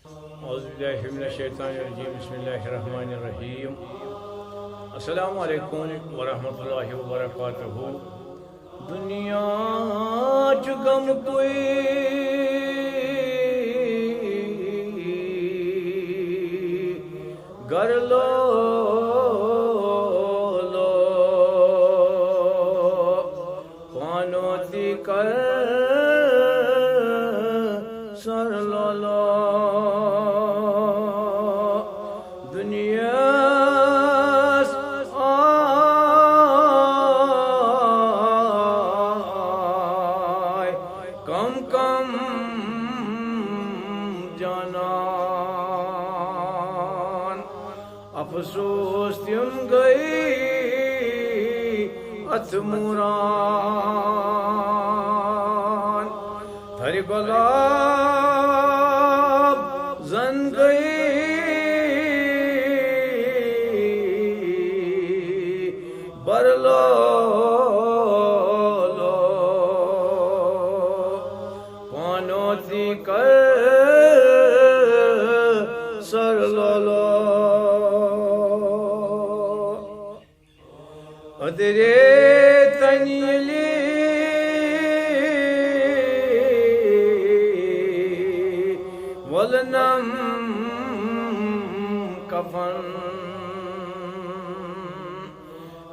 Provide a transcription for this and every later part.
औज़ुबिल्लाहिमिनश्शैतानिर्रजीम बिस्मिल्लाहिर्रहमानिर्रहीम। अस्सलामु अलैकुम वरहमतुल्लाहि वबरकातुहू। दुनिया च गम कोई गर लो लो पानोती कर सर लो लो दुनिया कम कम जानान अफसोस तुम गई अथमुरान थरी गुलाब जन गई बरलो पानोती कर सर लो अदरे तनीली वलनम कफन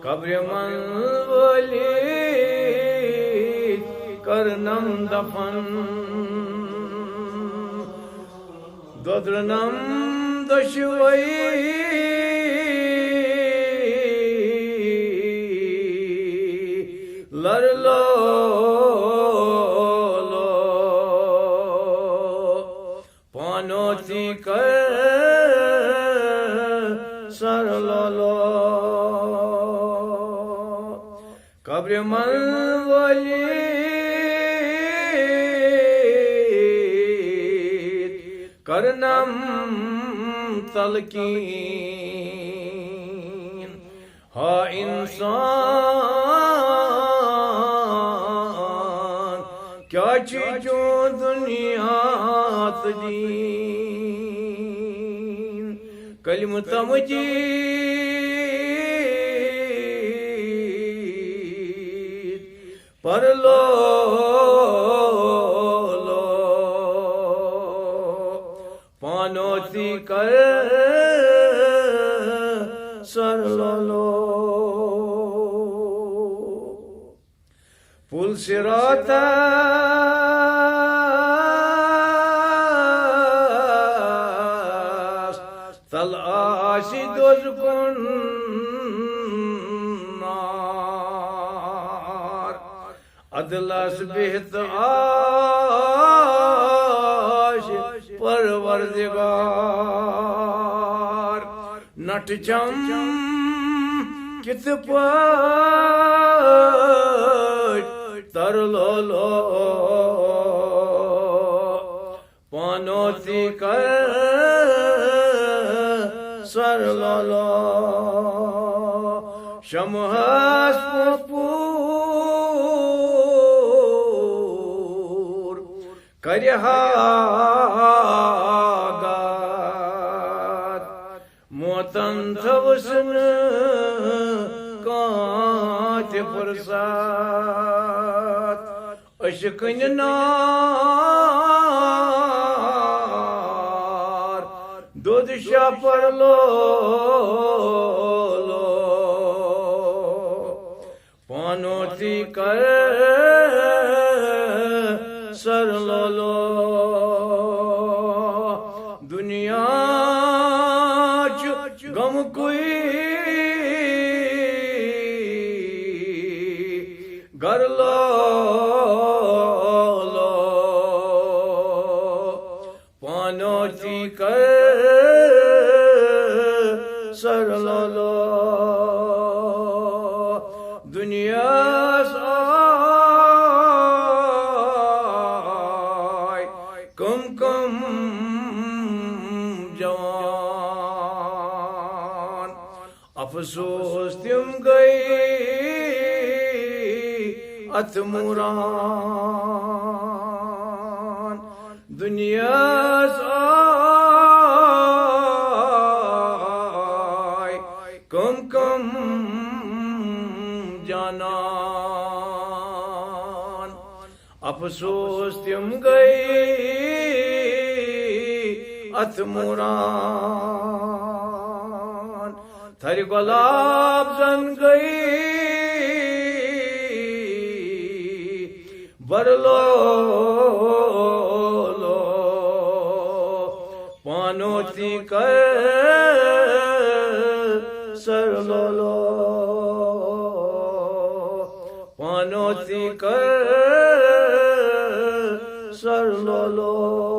कब्र मंवली करनम दफन दद्रनम दशवई लर लो पानोती कर सर लो कब्र मंवली करनम तलकीन हा इंसान क्या चीजों दुनिया दीन कलम तमजीद पर लो पानोती कर सर लो पुल सिरात तल आशी दोजकुन नार अदलस बेहत आश परवरदिगार नट चम कित पट तर लो पानोती कर सर लो शमहस पूर करहागात मोतन थवसन कांत फुरसात अशकन नार दूध शापर लो पानोती कर सर लो दुनिया च गम कोई गर लो पानोती कर सर लो दुनिया कम कम जवान अफसोस तुम गई अथमुरान दुनिया अफसोस तिम गई अथ मुरान थर गुलाब जन गई बरलो लो पानोती कर सरलो लो पानोती कर सरलो लो